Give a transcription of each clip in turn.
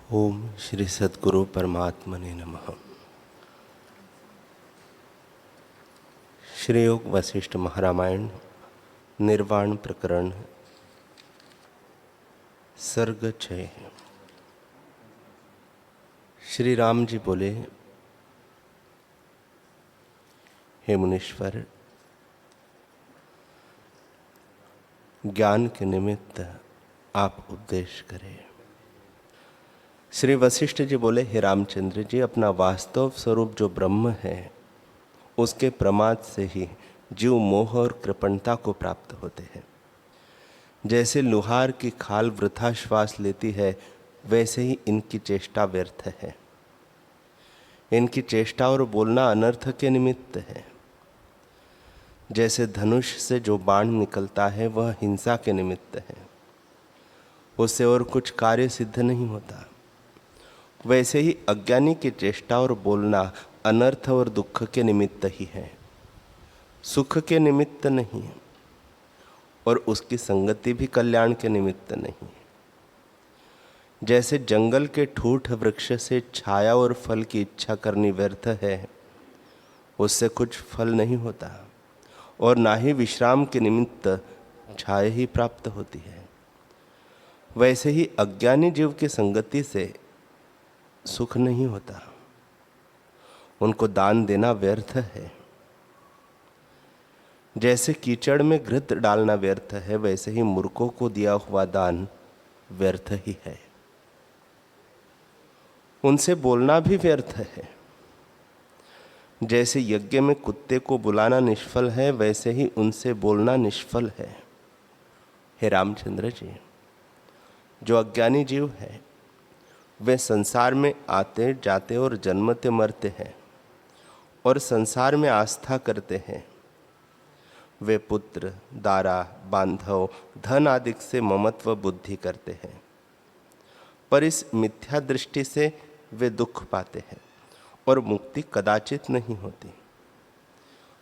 ओम श्री सद्गुरु परमात्मने नमः। श्री योग वशिष्ठ महारामायण निर्वाण प्रकरण सर्ग 6। श्री राम जी बोले, हे मुनीश्वर, ज्ञान के निमित्त आप उपदेश करें। श्री वशिष्ठ जी बोले, हे रामचंद्र जी, अपना वास्तव स्वरूप जो ब्रह्म है, उसके प्रमाद से ही जीव मोह और कृपणता को प्राप्त होते हैं। जैसे लुहार की खाल वृथा श्वास लेती है, वैसे ही इनकी चेष्टा व्यर्थ है। इनकी चेष्टा और बोलना अनर्थ के निमित्त है। जैसे धनुष से जो बाण निकलता है वह हिंसा के निमित्त है, उससे और कुछ कार्य सिद्ध नहीं होता, वैसे ही अज्ञानी की चेष्टा और बोलना अनर्थ और दुख के निमित्त ही है, सुख के निमित्त नहीं, और उसकी संगति भी कल्याण के निमित्त नहीं। जैसे जंगल के ठूठ वृक्ष से छाया और फल की इच्छा करनी व्यर्थ है, उससे कुछ फल नहीं होता, और ना ही विश्राम के निमित्त छाया ही प्राप्त होती है, वैसे ही अज्ञानी जीव की संगति से सुख नहीं होता, उनको दान देना व्यर्थ है। जैसे कीचड़ में घृत डालना व्यर्थ है, वैसे ही मूर्खों को दिया हुआ दान व्यर्थ ही है। उनसे बोलना भी व्यर्थ है। जैसे यज्ञ में कुत्ते को बुलाना निष्फल है, वैसे ही उनसे बोलना निष्फल है। हे रामचंद्र जी, जो अज्ञानी जीव है, वे संसार में आते जाते और जन्मते मरते हैं और संसार में आस्था करते हैं। वे पुत्र, दारा, बांधव, धन आदि से ममत्व बुद्धि करते हैं, पर इस मिथ्या दृष्टि से वे दुख पाते हैं और मुक्ति कदाचित नहीं होती,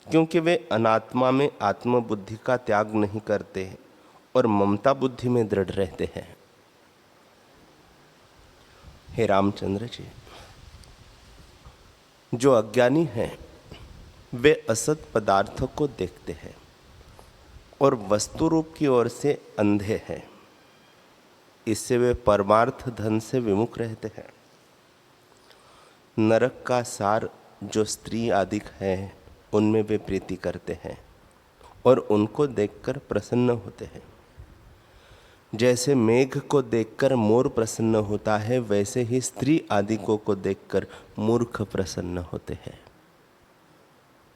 क्योंकि वे अनात्मा में आत्मबुद्धि का त्याग नहीं करते और ममता बुद्धि में दृढ़ रहते हैं। हे रामचंद्र जी, जो अज्ञानी हैं, वे असत पदार्थों को देखते हैं और वस्तु रूप की ओर से अंधे हैं। इससे वे परमार्थ धन से विमुख रहते हैं। नरक का सार जो स्त्री आदि है, उनमें वे प्रीति करते हैं और उनको देखकर प्रसन्न होते हैं। जैसे मेघ को देखकर मोर प्रसन्न होता है, वैसे ही स्त्री आदि को देखकर मूर्ख प्रसन्न होते हैं।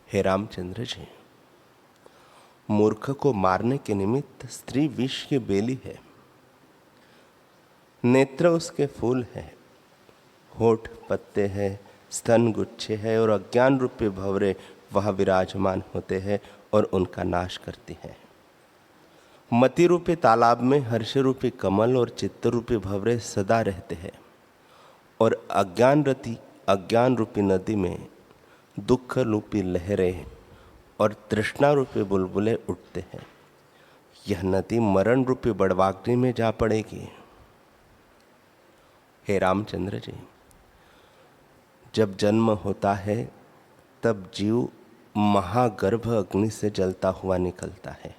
हे रामचंद्र जी, मूर्ख को मारने के निमित्त स्त्री विष की बेली है, नेत्र उसके फूल है, होठ पत्ते हैं, स्तन गुच्छे है, और अज्ञान रूपी भंवरे वहां विराजमान होते हैं और उनका नाश करती हैं। मति रूपी तालाब में हर्ष रूपी कमल और चित्त रूपी भंवरे सदा रहते हैं, और अज्ञान रूपी नदी में दुख रूपी लहरें और तृष्णा रूपी बुलबुले उठते हैं। यह नदी मरण रूपी बड़वाग्नि में जा पड़ेगी। हे रामचंद्र जी, जब जन्म होता है तब जीव महागर्भ अग्नि से जलता हुआ निकलता है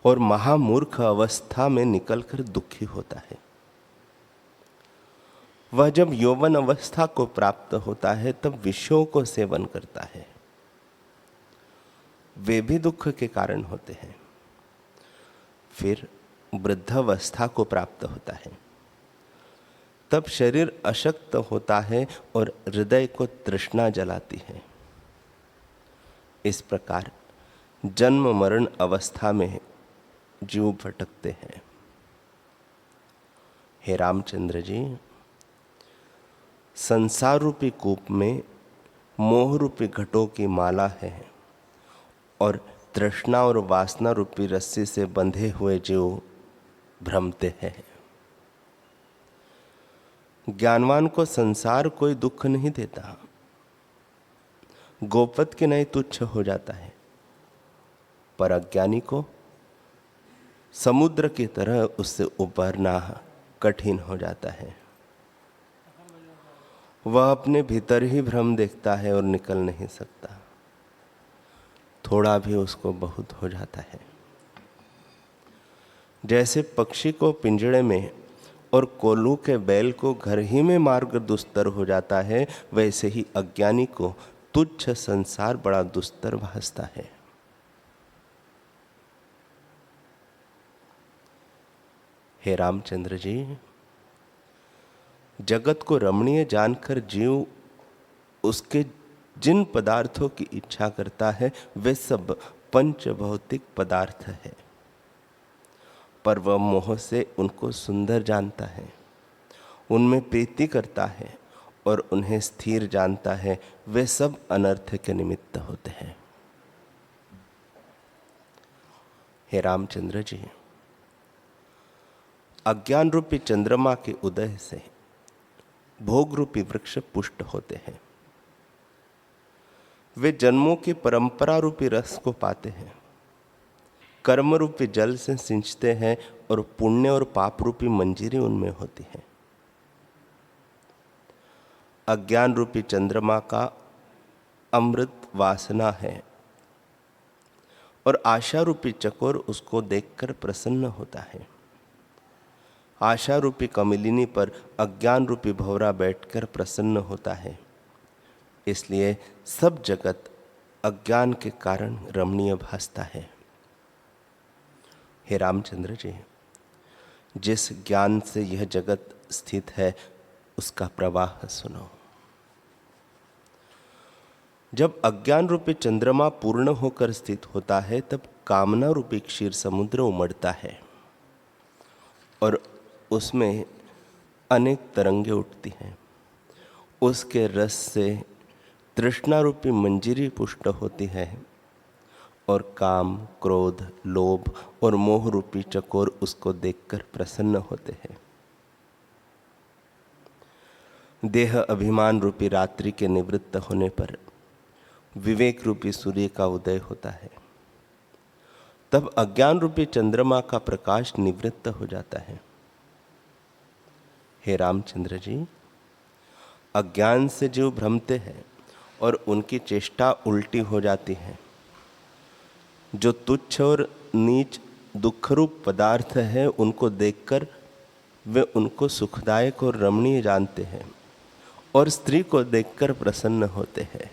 और महामूर्ख अवस्था में निकलकर दुखी होता है। वह जब यौवन अवस्था को प्राप्त होता है तब विषयों को सेवन करता है, वे भी दुख के कारण होते हैं। फिर वृद्धावस्था को प्राप्त होता है, तब शरीर अशक्त होता है और हृदय को तृष्णा जलाती है। इस प्रकार जन्म मरण अवस्था में जीव भटकते हैं। हे रामचंद्र जी, संसार रूपी कूप में मोह रूपी घटों की माला है और तृष्णा और वासना रूपी रस्सी से बंधे हुए जीव भ्रमते हैं। ज्ञानवान को संसार कोई दुख नहीं देता, गोपत के नहीं तुच्छ हो जाता है, पर अज्ञानी को समुद्र की तरह उससे उबरना कठिन हो जाता है। वह अपने भीतर ही भ्रम देखता है और निकल नहीं सकता। थोड़ा भी उसको बहुत हो जाता है। जैसे पक्षी को पिंजड़े में और कोल्हू के बैल को घर ही में मार्ग दुस्तर हो जाता है, वैसे ही अज्ञानी को तुच्छ संसार बड़ा दुस्तर भासता है। हे रामचंद्र जी, जगत को रमणीय जानकर जीव उसके जिन पदार्थों की इच्छा करता है वे सब पंच भौतिक पदार्थ है, पर वह मोह से उनको सुंदर जानता है, उनमें प्रीति करता है और उन्हें स्थिर जानता है। वे सब अनर्थ के निमित्त होते हैं। हे रामचंद्र जी, अज्ञान रूपी चंद्रमा के उदय से भोग रूपी वृक्ष पुष्ट होते हैं। वे जन्मों की परंपरा रूपी रस को पाते हैं, कर्म रूपी जल से सिंचते हैं और पुण्य और पाप रूपी मंजीरी उनमें होती है। अज्ञान रूपी चंद्रमा का अमृत वासना है और आशा रूपी चकोर उसको देखकर प्रसन्न होता है। आशा रूपी कमलिनी पर अज्ञान रूपी भंवरा बैठकर प्रसन्न होता है। इसलिए सब जगत अज्ञान के कारण रमणीय भासता है। हे रामचंद्र जी, जिस ज्ञान से यह जगत स्थित है उसका प्रवाह सुनो। जब अज्ञान रूपी चंद्रमा पूर्ण होकर स्थित होता है तब कामना रूपी क्षीर समुद्र उमड़ता है और उसमें अनेक तरंगे उठती हैं। उसके रस से तृष्णा रूपी मंजीरी पुष्ट होती है और काम, क्रोध, लोभ और मोह रूपी चकोर उसको देखकर प्रसन्न होते हैं। देह अभिमान रूपी रात्रि के निवृत्त होने पर विवेक रूपी सूर्य का उदय होता है। तब अज्ञान रूपी चंद्रमा का प्रकाश निवृत्त हो जाता है। हे रामचंद्र जी, अज्ञान से जीव भ्रमते हैं और उनकी चेष्टा उल्टी हो जाती है। जो तुच्छ और नीच दुखरूप पदार्थ है उनको देखकर वे उनको सुखदायक और रमणीय जानते हैं और स्त्री को देखकर प्रसन्न होते हैं।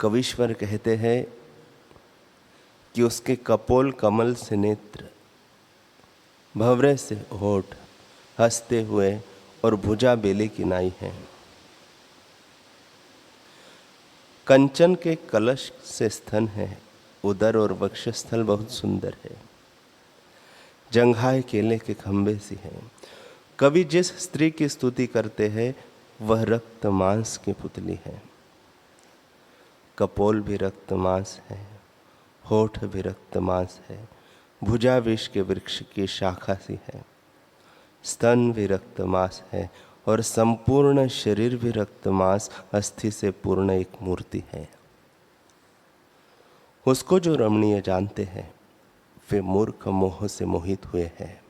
कवीश्वर कहते हैं कि उसके कपोल कमल से नेत्र, भंवरे से होठ, हंसते हुए और भुजा बेले की नाई है। कंचन के कलश से स्तन है, उदर और वक्षस्थल बहुत सुंदर है। जंघाए केले के खंभे सी है। कवि जिस स्त्री की स्तुति करते हैं वह रक्त मांस की पुतली है। कपोल भी रक्त मांस है, होठ भी रक्त मांस है, भुजा विष के वृक्ष की शाखा सी है, स्तन भी रक्त मांस है और संपूर्ण शरीर भी रक्त मांस अस्थि से पूर्ण एक मूर्ति है। उसको जो रमणीय जानते हैं वे मूर्ख मोह से मोहित हुए हैं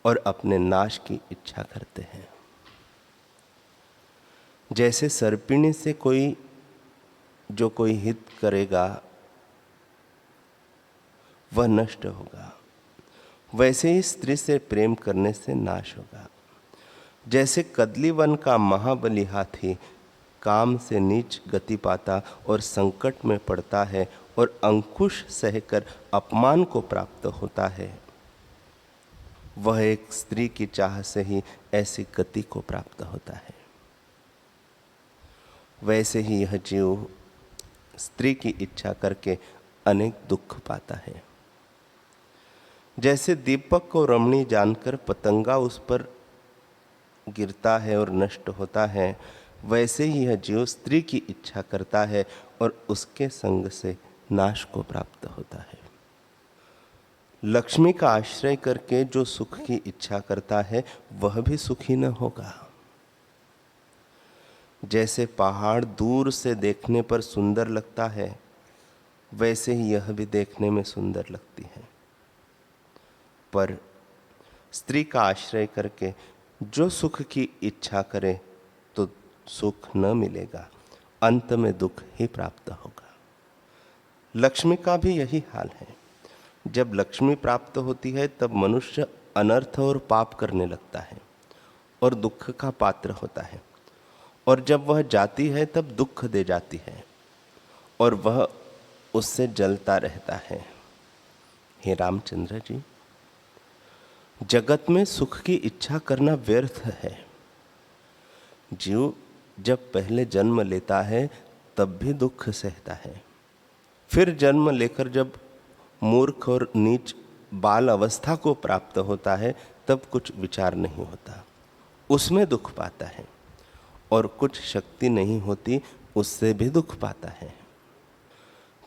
और अपने नाश की इच्छा करते हैं। जैसे सर्पिणी से कोई हित करेगा वह नष्ट होगा, वैसे ही स्त्री से प्रेम करने से नाश होगा। जैसे कदली वन का महाबली हाथी काम से नीच गति पाता और संकट में पड़ता है और अंकुश सहकर अपमान को प्राप्त होता है, वह एक स्त्री की चाह से ही ऐसी गति को प्राप्त होता है। वैसे ही यह जीव स्त्री की इच्छा करके अनेक दुख पाता है। जैसे दीपक को रमणीय जानकर पतंगा उस पर गिरता है और नष्ट होता है, वैसे ही यह जीव स्त्री की इच्छा करता है और उसके संग से नाश को प्राप्त होता है। लक्ष्मी का आश्रय करके जो सुख की इच्छा करता है वह भी सुखी न होगा। जैसे पहाड़ दूर से देखने पर सुंदर लगता है, वैसे ही यह भी देखने में सुंदर लगती है, पर स्त्री का आश्रय करके जो सुख की इच्छा करे तो सुख न मिलेगा, अंत में दुख ही प्राप्त होगा। लक्ष्मी का भी यही हाल है। जब लक्ष्मी प्राप्त होती है तब मनुष्य अनर्थ और पाप करने लगता है और दुख का पात्र होता है, और जब वह जाती है तब दुख दे जाती है और वह उससे जलता रहता है। हे रामचंद्र जी, जगत में सुख की इच्छा करना व्यर्थ है। जीव जब पहले जन्म लेता है तब भी दुख सहता है, फिर जन्म लेकर जब मूर्ख और नीच बाल अवस्था को प्राप्त होता है तब कुछ विचार नहीं होता, उसमें दुख पाता है, और कुछ शक्ति नहीं होती उससे भी दुख पाता है।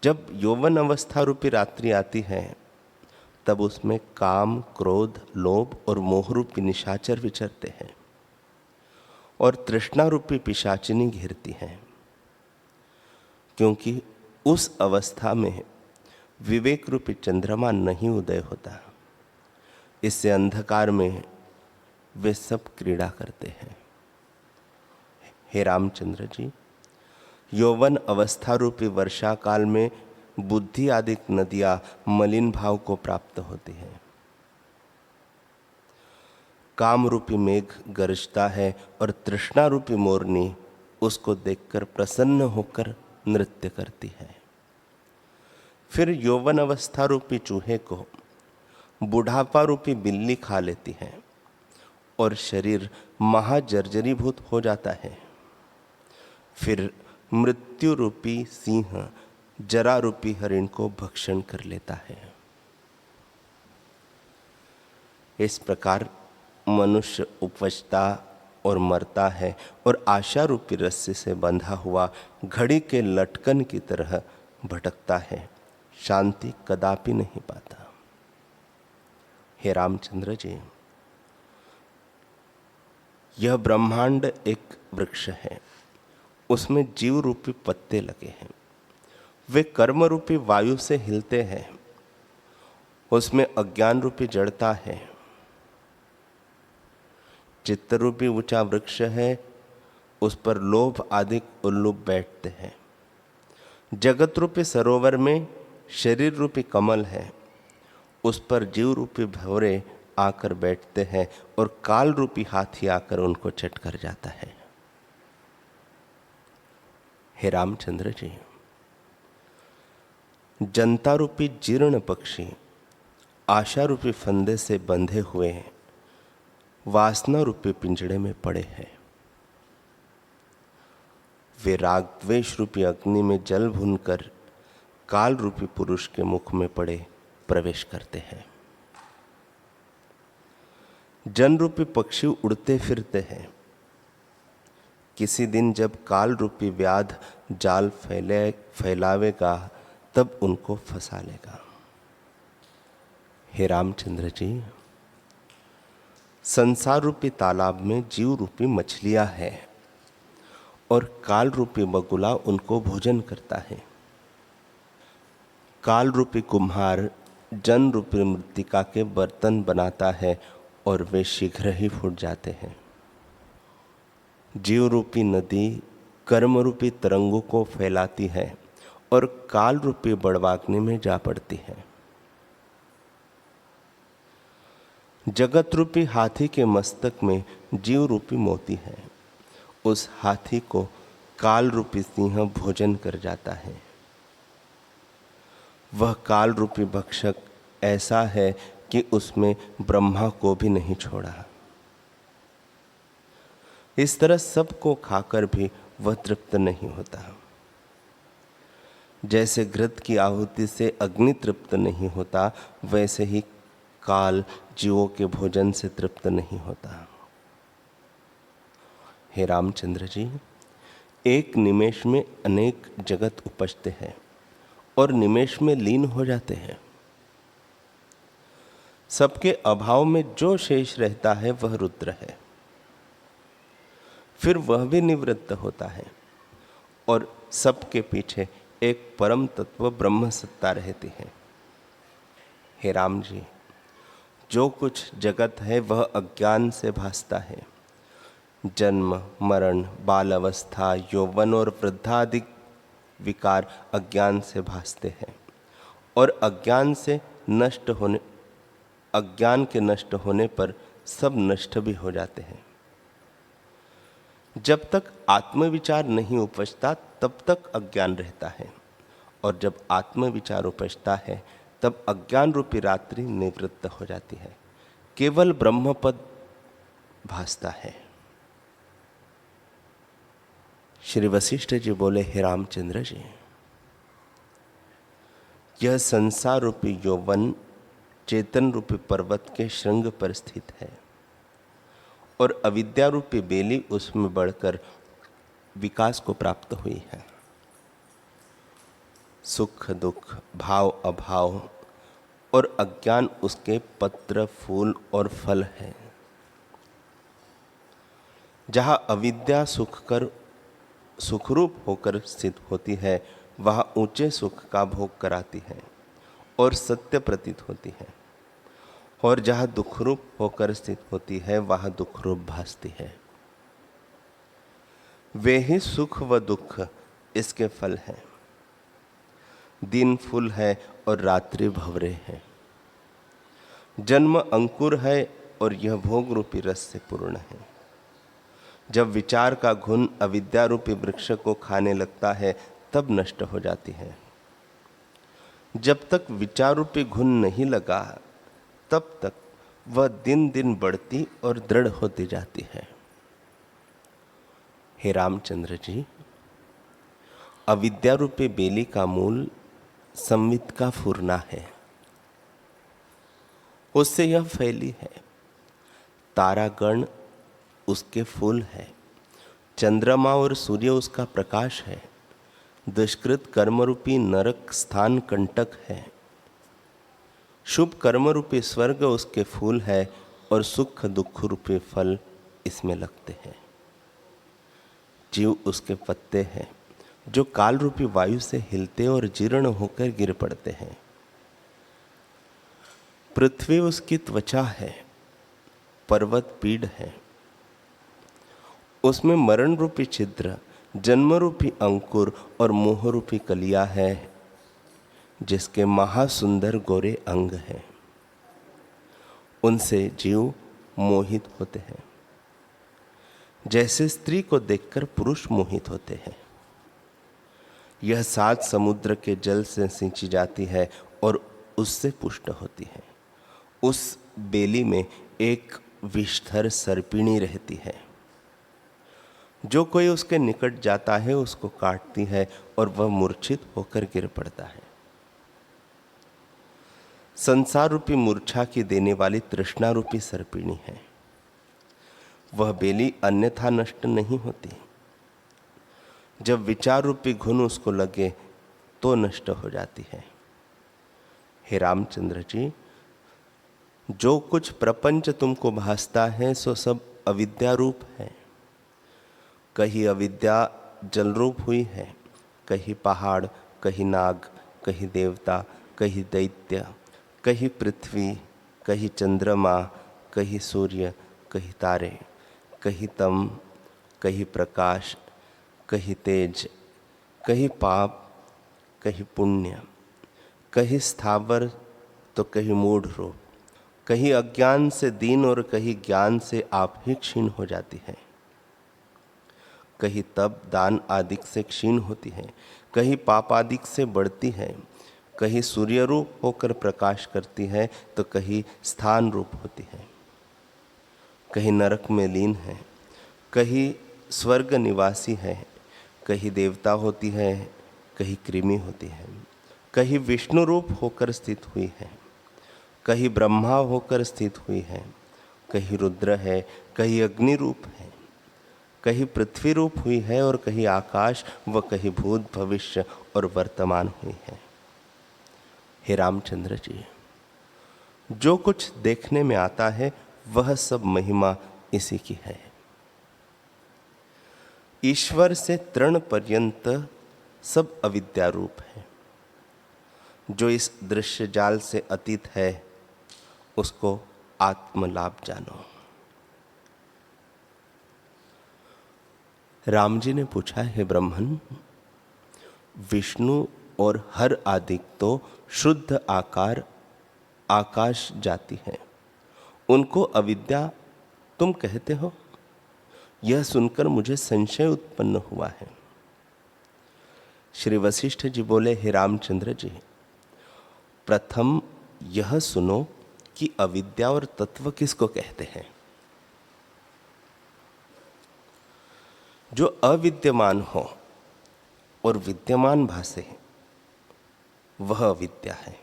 जब यौवन अवस्था रूपी रात्रि आती है तब उसमें काम, क्रोध, लोभ और मोह रूपी निशाचर विचरते हैं और तृष्णा रूपी पिशाचिनी घेरती हैं, क्योंकि उस अवस्था में विवेक रूपी चंद्रमा नहीं उदय होता। इससे अंधकार में वे सब क्रीड़ा करते हैं। हे रामचंद्र जी, यौवन अवस्था रूपी वर्षा काल में बुद्धि आदि नदियां मलिन भाव को प्राप्त होती हैं। काम रूपी मेघ गरजता है और तृष्णा रूपी मोरनी उसको देखकर प्रसन्न होकर नृत्य करती है। फिर यौवन अवस्था रूपी चूहे को बुढ़ापा रूपी बिल्ली खा लेती है और शरीर महाजर्जरीभूत हो जाता है। फिर मृत्यु रूपी सिंह जरा रूपी हरिण को भक्षण कर लेता है। इस प्रकार मनुष्य उपजता और मरता है और आशा रूपी रस्सी से बंधा हुआ घड़ी के लटकन की तरह भटकता है, शांति कदापि नहीं पाता। हे रामचंद्र जी, यह ब्रह्मांड एक वृक्ष है, उसमें जीव रूपी पत्ते लगे हैं, वे कर्म रूपी वायु से हिलते हैं। उसमें अज्ञान रूपी जड़ता है। चित्त रूपी ऊंचा वृक्ष है, उस पर लोभ आदि उल्लूप बैठते हैं। जगत रूपी सरोवर में शरीर रूपी कमल है, उस पर जीव रूपी भंवरे आकर बैठते हैं और काल रूपी हाथी आकर उनको चट कर जाता है। हे रामचंद्र जी, जनता रूपी जीर्ण पक्षी आशा रूपी फंदे से बंधे हुए वासना रूपी पिंजड़े में पड़े हैं। वे राग द्वेष रूपी अग्नि में जल भूनकर काल रूपी पुरुष के मुख में पड़े प्रवेश करते हैं। जन रूपी पक्षी उड़ते फिरते हैं। किसी दिन जब काल रूपी व्याध जाल फैलावेगा तब उनको फंसा लेगा। हे रामचंद्र जी, संसार रूपी तालाब में जीव रूपी मछलियां हैं और काल रूपी बगुला उनको भोजन करता है। काल रूपी कुम्हार जन रूपी मृत्तिका के बर्तन बनाता है और वे शीघ्र ही फूट जाते हैं। जीव रूपी नदी कर्म रूपी तरंगों को फैलाती है और काल रूपी बड़वाग्नि में जा पड़ती है। जगत रूपी हाथी के मस्तक में जीव रूपी मोती है, उस हाथी को काल रूपी सिंह भोजन कर जाता है। वह काल रूपी भक्षक ऐसा है कि उसमें ब्रह्मा को भी नहीं छोड़ा। इस तरह सबको खाकर भी वह तृप्त नहीं होता। जैसे घृत की आहुति से अग्नि तृप्त नहीं होता, वैसे ही काल जीवों के भोजन से तृप्त नहीं होता। हे रामचंद्र जी, एक निमेष में अनेक जगत उपजते हैं और निमेष में लीन हो जाते हैं। सबके अभाव में जो शेष रहता है वह रुद्र है। फिर वह भी निवृत्त होता है और सबके पीछे एक परम तत्व ब्रह्म सत्ता रहती है। हे राम जी, जो कुछ जगत है वह अज्ञान से भासता है। जन्म, मरण, बाल अवस्था, यौवन और वृद्धादि विकार अज्ञान से भासते हैं और अज्ञान के नष्ट होने पर सब नष्ट भी हो जाते हैं। जब तक आत्मविचार नहीं उपजता तब तक अज्ञान रहता है और जब आत्मविचार उपजता है तब अज्ञान रूपी रात्रि निवृत्त हो जाती है। केवल ब्रह्मपद भासता है। श्री वशिष्ठ जी बोले, हे रामचंद्र जी, यह संसार रूपी यौवन चेतन रूपी पर्वत के श्रृंग पर स्थित है और अविद्या रूपी बेली उसमें बढ़कर विकास को प्राप्त हुई है। सुख दुख, भाव अभाव और अज्ञान उसके पत्र, फूल और फल है। जहाँ अविद्या सुखरूप होकर स्थित होती है वहाँ ऊंचे सुख का भोग कराती है और सत्य प्रतीत होती है, और जहाँ दुखरूप होकर स्थित होती है वहाँ दुखरूप भासती है। वे ही सुख व दुख इसके फल हैं। दिन फूल है और रात्रि भंवरे है। जन्म अंकुर है और यह भोग रूपी रस से पूर्ण है। जब विचार का घुन अविद्या रूपी वृक्ष को खाने लगता है तब नष्ट हो जाती है। जब तक विचार रूपी घुन नहीं लगा तब तक वह दिन दिन बढ़ती और दृढ़ होती जाती है। हे रामचंद्र जी, अविद्या रूपी बेली का मूल संवित का फूरना है, उससे यह फैली है। तारागण उसके फूल है, चंद्रमा और सूर्य उसका प्रकाश है। दुष्कृत कर्म रूपी नरक स्थान कंटक है। शुभ कर्म रूपी स्वर्ग उसके फूल है और सुख दुख रूपी फल इसमें लगते हैं। जीव उसके पत्ते हैं जो काल रूपी वायु से हिलते और जीर्ण होकर गिर पड़ते हैं। पृथ्वी उसकी त्वचा है, पर्वत पीड़ है। उसमें मरण रूपी छिद्र, जन्म रूपी अंकुर और मोह रूपी कलिया है, जिसके महासुंदर गोरे अंग हैं। उनसे जीव मोहित होते हैं, जैसे स्त्री को देखकर पुरुष मोहित होते हैं। यह 7 समुद्र के जल से सिंची जाती है और उससे पुष्ट होती है। उस बेली में एक विषधर सर्पिणी रहती है। जो कोई उसके निकट जाता है उसको काटती है और वह मूर्छित होकर गिर पड़ता है। संसार रूपी मूर्छा की देने वाली तृष्णा रूपी सर्पिणी है। वह बेली अन्यथा नष्ट नहीं होती। जब विचार रूपी घुन उसको लगे तो नष्ट हो जाती है। हे रामचंद्र जी, जो कुछ प्रपंच तुमको भासता है सो सब अविद्या रूप है। कहीं अविद्या जल रूप हुई है, कहीं पहाड़, कहीं नाग, कहीं देवता, कहीं दैत्य, कहीं पृथ्वी, कहीं चंद्रमा, कहीं सूर्य, कहीं तारे, कहीं तम, कहीं प्रकाश, कहीं तेज, कहीं पाप, कहीं पुण्य, कहीं स्थावर तो कहीं मूढ़ रूप, कहीं अज्ञान से दीन और कहीं ज्ञान से आप ही क्षीण हो जाती है। कहीं तप दान आदि से क्षीण होती है, कहीं पाप आदि से बढ़ती है, कहीं सूर्य रूप होकर प्रकाश करती है तो कहीं स्थान रूप होती है, कहीं नरक में लीन है, कहीं स्वर्ग निवासी है, कहीं देवता होती है, कहीं कृमि होती है, कहीं विष्णु रूप होकर स्थित हुई है, कहीं ब्रह्मा होकर स्थित हुई है, कहीं रुद्र है, कहीं अग्नि रूप है, कहीं पृथ्वी रूप हुई है और कहीं आकाश व कहीं भूत भविष्य और वर्तमान हुई है। हे रामचंद्र जी, जो कुछ देखने में आता है वह सब महिमा इसी की है। ईश्वर से तृण पर्यंत सब अविद्या रूप है। जो इस दृश्य जाल से अतीत है उसको आत्मलाभ जानो। राम जी ने पूछा, है ब्रह्मन, विष्णु और हर आदिक तो शुद्ध आकार आकाश जाति है, उनको अविद्या तुम कहते हो? यह सुनकर मुझे संशय उत्पन्न हुआ है। श्री वशिष्ठ जी बोले, हे रामचंद्र जी, प्रथम यह सुनो कि अविद्या और तत्व किसको कहते हैं। जो अविद्यमान हो और विद्यमान भासे वह अविद्या है,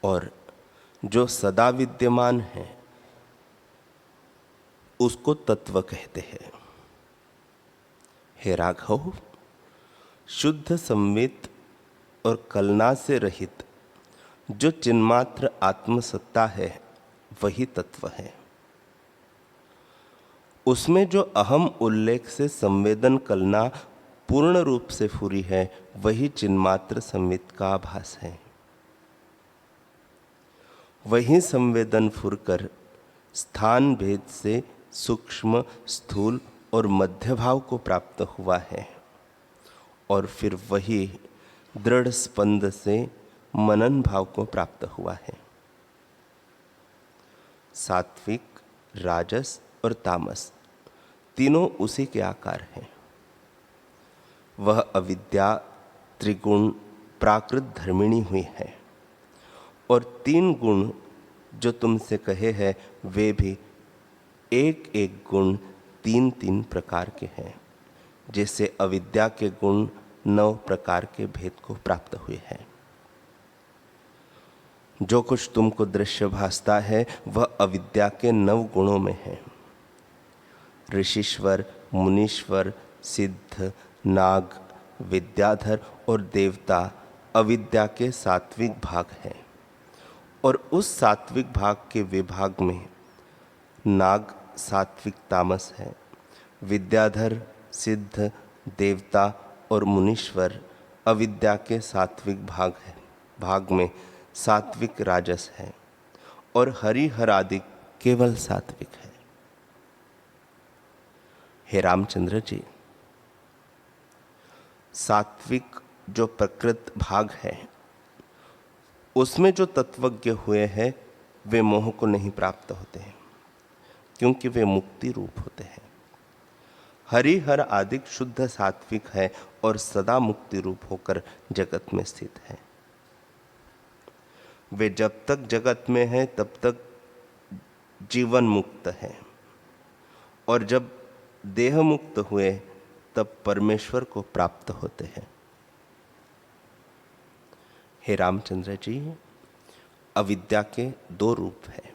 और जो सदा विद्यमान है उसको तत्व कहते हैं। हे राघव, शुद्ध संवित और कलना से रहित जो चिन्मात्र आत्मसत्ता है वही तत्व है। उसमें जो अहम उल्लेख से संवेदन कलना पूर्ण रूप से फूरी है वही चिन्मात्र संवित का आभास है। वही संवेदन फुरकर स्थान भेद से सूक्ष्म, स्थूल और मध्य भाव को प्राप्त हुआ है, और फिर वही दृढ़ स्पंद से मनन भाव को प्राप्त हुआ है। सात्विक, राजस और तामस तीनों उसी के आकार हैं। वह अविद्या त्रिगुण प्राकृत धर्मिणी हुई है, और तीन गुण जो तुमसे कहे हैं वे भी एक एक गुण तीन तीन प्रकार के हैं, जैसे अविद्या के गुण 9 प्रकार के भेद को प्राप्त हुए हैं। जो कुछ तुमको दृश्य भासता है वह अविद्या के 9 गुणों में है। ऋषिश्वर, मुनीश्वर, सिद्ध, नाग, विद्याधर और देवता अविद्या के सात्विक भाग हैं, और उस सात्विक भाग के विभाग में नाग सात्विक तामस है, विद्याधर, सिद्ध, देवता और मुनीश्वर अविद्या के सात्विक भाग में सात्विक राजस है, और हरिहर आदि केवल सात्विक है। हे रामचंद्र जी, सात्विक जो प्रकृत भाग है उसमें जो तत्वज्ञ हुए हैं वे मोह को नहीं प्राप्त होते हैं, क्योंकि वे मुक्ति रूप होते हैं। हरिहर आदि शुद्ध सात्विक है और सदा मुक्ति रूप होकर जगत में स्थित है। वे जब तक जगत में है तब तक जीवन मुक्त है, और जब देह मुक्त हुए तब परमेश्वर को प्राप्त होते हैं। हे रामचंद्र जी, अविद्या के 2 रूप हैं।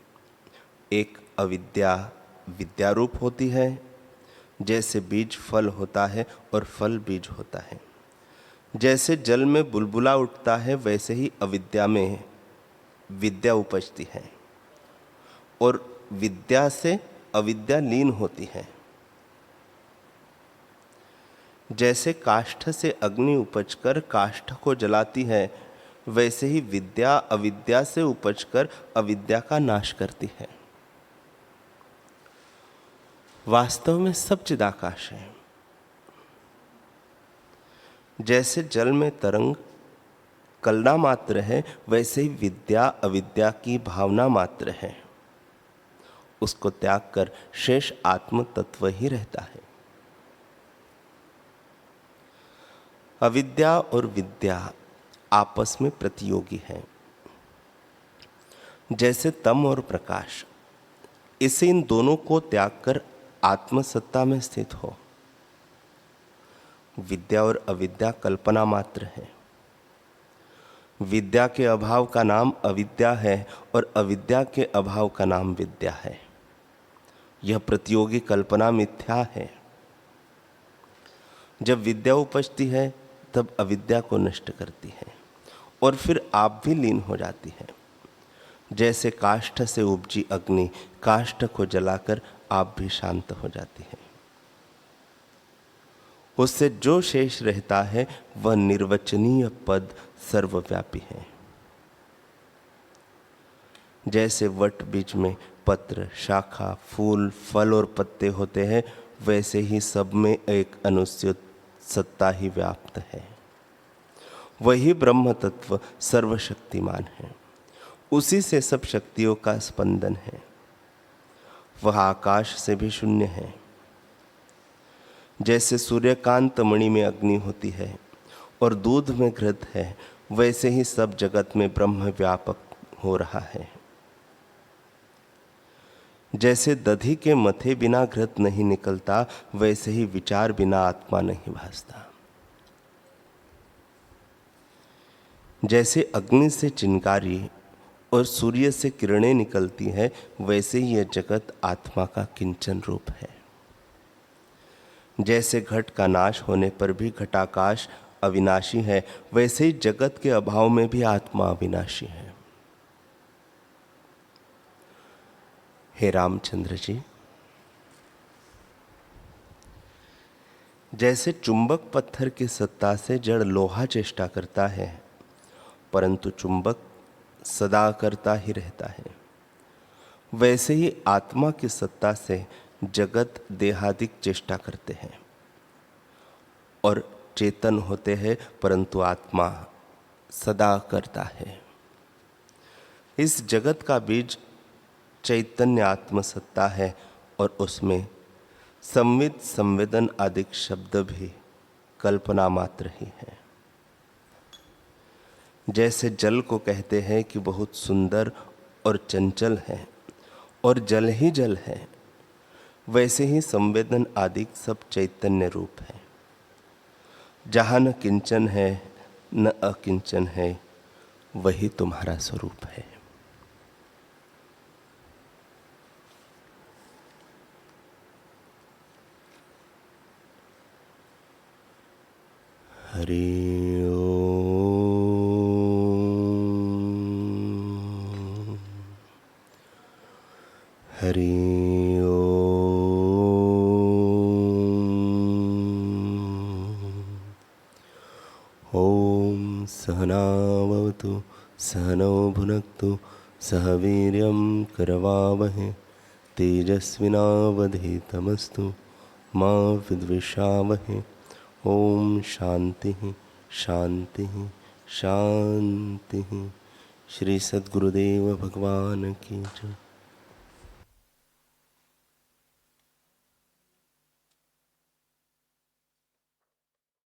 एक अविद्या विद्या रूप होती है, जैसे बीज फल होता है और फल बीज होता है। जैसे जल में बुलबुला उठता है वैसे ही अविद्या में विद्या उपजती है, और विद्या से अविद्या लीन होती है। जैसे काष्ठ से अग्नि उपजकर काष्ठ को जलाती है, वैसे ही विद्या अविद्या से उपजकर अविद्या का नाश करती है। वास्तव में सब चिदाकाश है। जैसे जल में तरंग कलना मात्र है, वैसे ही विद्या अविद्या की भावना मात्र है। उसको त्याग कर शेष आत्म तत्व ही रहता है। अविद्या और विद्या आपस में प्रतियोगी हैं, जैसे तम और प्रकाश। इसे इन दोनों को त्याग कर आत्मसत्ता में स्थित हो। विद्या और अविद्या कल्पना मात्र है। विद्या के अभाव का नाम अविद्या है और अविद्या के अभाव का नाम विद्या है। यह प्रतियोगी कल्पना मिथ्या है। जब विद्या उपजती है तब अविद्या को नष्ट करती है और फिर आप भी लीन हो जाती है। जैसे काष्ठ से उपजी अग्नि काष्ठ को जलाकर आप भी शांत हो जाती है। उससे जो शेष रहता है वह निर्वचनीय पद सर्वव्यापी है। जैसे वट बीज में पत्र, शाखा, फूल, फल और पत्ते होते हैं, वैसे ही सब में एक अनुस्यूत सत्ता ही व्याप्त है। वही ब्रह्म तत्व सर्वशक्तिमान है, उसी से सब शक्तियों का स्पंदन है। वह आकाश से भी शून्य है। जैसे सूर्यकांत मणि में अग्नि होती है और दूध में घृत है, वैसे ही सब जगत में ब्रह्म व्यापक हो रहा है। जैसे दधी के मथे बिना घृत नहीं निकलता, वैसे ही विचार बिना आत्मा नहीं भासता। जैसे अग्नि से चिंगारी और सूर्य से किरणें निकलती हैं, वैसे ही यह जगत आत्मा का किंचन रूप है। जैसे घट का नाश होने पर भी घटाकाश अविनाशी है, वैसे ही जगत के अभाव में भी आत्मा अविनाशी है। हे रामचंद्र जी, जैसे चुंबक पत्थर की सत्ता से जड़ लोहा चेष्टा करता है, परंतु चुंबक सदा करता ही रहता है, वैसे ही आत्मा की सत्ता से जगत देहादिक चेष्टा करते हैं और चेतन होते हैं, परंतु आत्मा सदा करता है। इस जगत का बीज चैतन्य आत्मसत्ता है और उसमें संविद, संवेदन आदि शब्द भी कल्पना मात्र ही है। जैसे जल को कहते हैं कि बहुत सुंदर और चंचल है और जल ही जल है, वैसे ही संवेदन आदि सब चैतन्य रूप है। जहाँ न किंचन है न अकिंचन है, वही तुम्हारा स्वरूप है। हरि ओम। हरि ओम। ओम सहनावतु सहनौ भुनक्तु सह वीर्यं करवावहै तेजस्विनावधीतमस्तु मा विद्विषावहै। ओम शांति शांति शांति। श्री सद्गुरुदेव भगवान की जय।